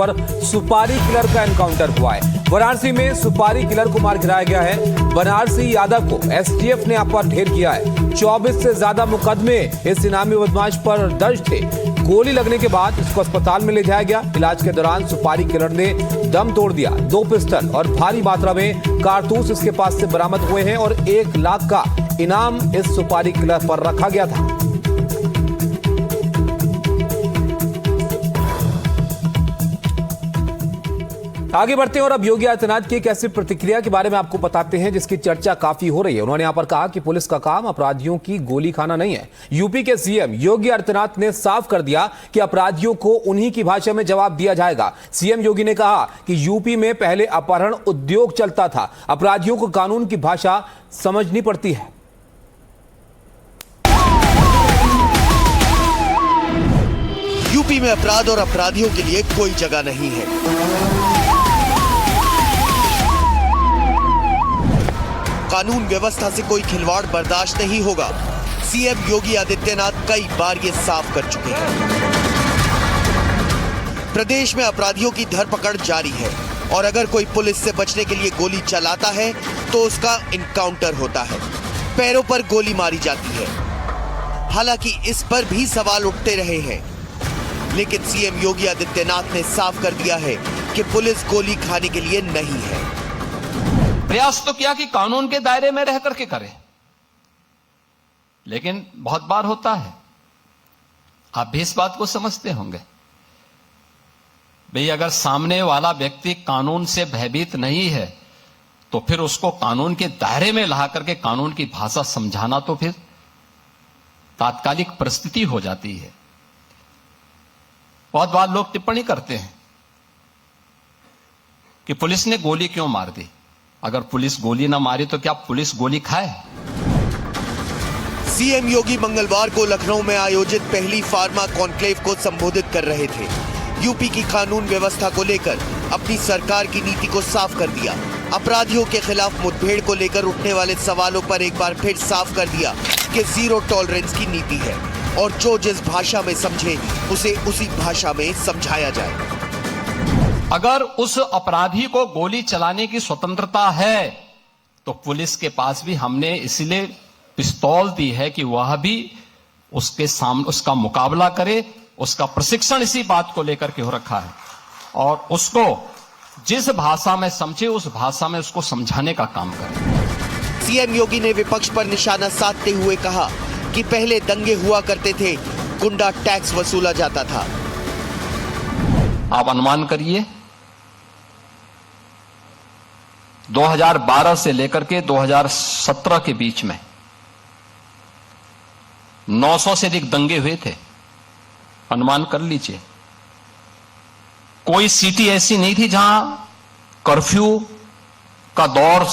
पर सुपारी किलर का एनकाउंटर हुआ है। वाराणसी में सुपारी किलर को मार गिराया गया है। बनारसी यादव को एसटीएफ ने यहाँ पर ढेर किया है। 24 से ज्यादा मुकदमे इस इनामी बदमाश पर दर्ज थे। गोली लगने के बाद इसको अस्पताल में ले जाया गया। इलाज के दौरान सुपारी किलर ने दम तोड़ दिया। 2 पिस्टल और भारी मात्रा में कारतूस इसके पास से बरामद हुए हैं और 1 लाख का इनाम इस सुपारी किलर पर रखा गया था। आगे बढ़ते हैं और अब योगी आदित्यनाथ की एक ऐसी प्रतिक्रिया के बारे में आपको बताते हैं जिसकी चर्चा काफी हो रही है। उन्होंने यहां पर कहा कि पुलिस का काम अपराधियों की गोली खाना नहीं है। यूपी के सीएम योगी आदित्यनाथ ने साफ कर दिया कि अपराधियों को उन्हीं की भाषा में जवाब दिया जाएगा। सीएम योगी ने कहा कि यूपी में पहले अपहरण उद्योग चलता था, अपराधियों को कानून की भाषा समझनी पड़ती है। यूपी में अपराध और अपराधियों के लिए कोई जगह नहीं है। कानून व्यवस्था से कोई खिलवाड़ बर्दाश्त नहीं होगा। सीएम योगी आदित्यनाथ कई बार ये साफ कर चुके हैं। प्रदेश में अपराधियों की धरपकड़ जारी है और अगर कोई पुलिस से बचने के लिए गोली चलाता है तो उसका इनकाउंटर होता है, पैरों पर गोली मारी जाती है। हालांकि इस पर भी सवाल उठते रहे हैं, लेकिन सीएम योगी आदित्यनाथ ने साफ कर दिया है कि पुलिस गोली खाने के लिए नहीं है। प्रयास तो किया कि कानून के दायरे में रह करके करे, लेकिन बहुत बार होता है, आप भी इस बात को समझते होंगे भाई, अगर सामने वाला व्यक्ति कानून से भयभीत नहीं है तो फिर उसको कानून के दायरे में ला करके कानून की भाषा समझाना तो फिर तात्कालिक परिस्थिति हो जाती है। बहुत बार लोग टिप्पणी करते हैं कि पुलिस ने गोली क्यों मार दी। अगर पुलिस गोली ना मारी तो क्या पुलिस गोली खाए? सीएम योगी मंगलवार को लखनऊ में आयोजित पहली फार्मा कॉन्क्लेव को संबोधित कर रहे थे। यूपी की कानून व्यवस्था को लेकर अपनी सरकार की नीति को साफ कर दिया। अपराधियों के खिलाफ मुठभेड़ को लेकर उठने वाले सवालों पर एक बार फिर साफ कर दिया कि जीरो टॉलरेंस की नीति है और जो जिस भाषा में समझे उसे उसी भाषा में समझाया जाए। अगर उस अपराधी को गोली चलाने की स्वतंत्रता है तो पुलिस के पास भी हमने इसलिए पिस्तौल दी है कि वह भी उसके सामने उसका मुकाबला करे। उसका प्रशिक्षण इसी बात को लेकर के हो रखा है और उसको जिस भाषा में समझे उस भाषा में उसको समझाने का काम करे। सीएम योगी ने विपक्ष पर निशाना साधते हुए कहा कि पहले दंगे हुआ करते थे, गुंडा टैक्स वसूला जाता था। आप अनुमान करिए 2012 से लेकर के 2017 के बीच में 900 से अधिक दंगे हुए थे। अनुमान कर लीजिए, कोई सिटी ऐसी नहीं थी जहां कर्फ्यू का दौर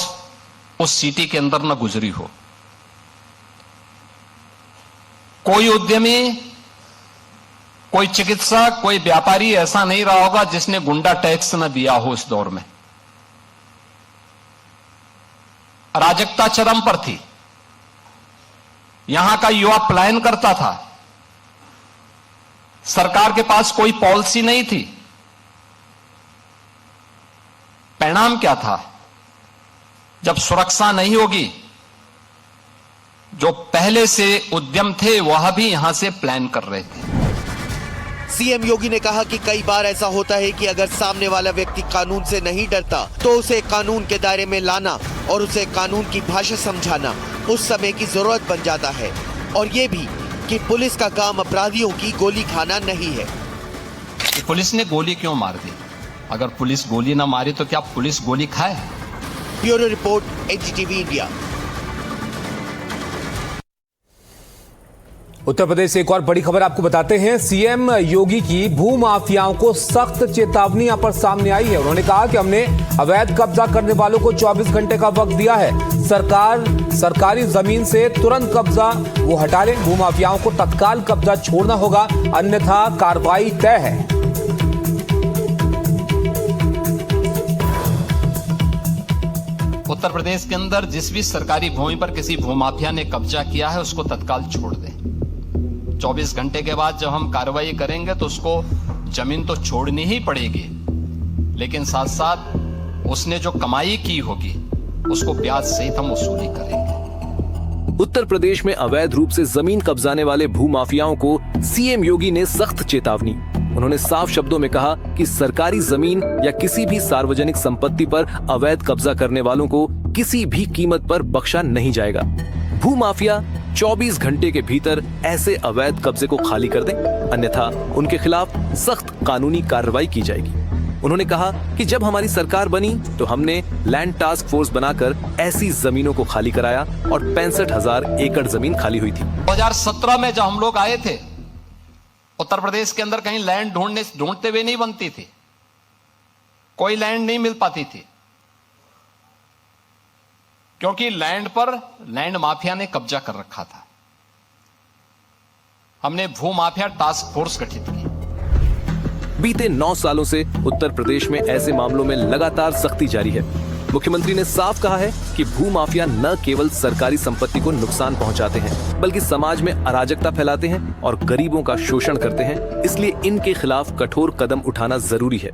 उस सिटी के अंदर न गुजरी हो। कोई उद्यमी, कोई चिकित्सक, कोई व्यापारी ऐसा नहीं रहा होगा जिसने गुंडा टैक्स न दिया हो। इस दौर में अराजकता चरम पर थी। यहां का युवा पलायन करता था। सरकार के पास कोई पॉलिसी नहीं थी। परिणाम क्या था? जब सुरक्षा नहीं होगी, जो पहले से उद्यम थे वह भी यहां से प्लान कर रहे थे। सीएम योगी ने कहा कि कई बार ऐसा होता है कि अगर सामने वाला व्यक्ति कानून से नहीं डरता तो उसे कानून के दायरे में लाना और उसे कानून की भाषा समझाना उस समय की जरूरत बन जाता है। और ये भी कि पुलिस का काम अपराधियों की गोली खाना नहीं है। पुलिस ने गोली क्यों मार दी? अगर पुलिस गोली ना मारी तो क्या पुलिस गोली खाए? Bureau report, NDTV India. Uttar Pradesh से एक और बड़ी खबर आपको बताते हैं। सीएम योगी की भूमाफियाओं को सख्त चेतावनी यहां पर सामने आई है। उन्होंने कहा कि हमने अवैध कब्जा करने वालों को 24 घंटे का वक्त दिया है। सरकारी जमीन से तुरंत कब्जा वो हटा लें। भूमाफियाओं को तत्काल कब्जा छोड़ना होगा, अन्यथा कार्रवाई तय है। उत्तर प्रदेश के अंदर जिस भी सरकारी भूमि पर किसी भूमाफिया ने कब्जा किया है उसको तत्काल छोड़ दें। 24 घंटे के बाद जब हम कार्रवाई करेंगे तो उसको जमीन तो छोड़नी ही पड़ेगी। लेकिन साथ साथ उसने जो कमाई की होगी उसको ब्याज सहित हम वसूली करेंगे। उत्तर प्रदेश में अवैध रूप से जमीन कब्जाने वाले भूमाफियाओं को सीएम योगी ने सख्त चेतावनी। उन्होंने साफ शब्दों में कहा कि सरकारी जमीन या किसी भी सार्वजनिक संपत्ति पर अवैध कब्जा करने वालों को किसी भी कीमत पर बख्शा नहीं जाएगा। भूमाफिया 24 घंटे के भीतर ऐसे अवैध कब्जे को खाली कर दें, अन्यथा उनके खिलाफ सख्त कानूनी कार्रवाई की जाएगी। उन्होंने कहा कि जब हमारी सरकार बनी तो हमने लैंड टास्क फोर्स बनाकर ऐसी जमीनों को खाली कराया और 65,000 एकड़ जमीन खाली हुई थी। 2017 में जब हम लोग आए थे, उत्तर प्रदेश के अंदर कहीं लैंड ढूंढते हुए नहीं बनती थी, कोई लैंड नहीं मिल पाती थी, क्योंकि लैंड पर लैंड माफिया ने कब्जा कर रखा था। हमने भूमाफिया टास्क फोर्स गठित की। बीते 9 सालों से उत्तर प्रदेश में ऐसे मामलों में लगातार सख्ती जारी है। मुख्यमंत्री ने साफ कहा है कि भूमाफिया न केवल सरकारी संपत्ति को नुकसान पहुंचाते हैं, बल्कि समाज में अराजकता फैलाते हैं और गरीबों का शोषण करते हैं। इसलिए इनके खिलाफ कठोर कदम उठाना जरूरी है।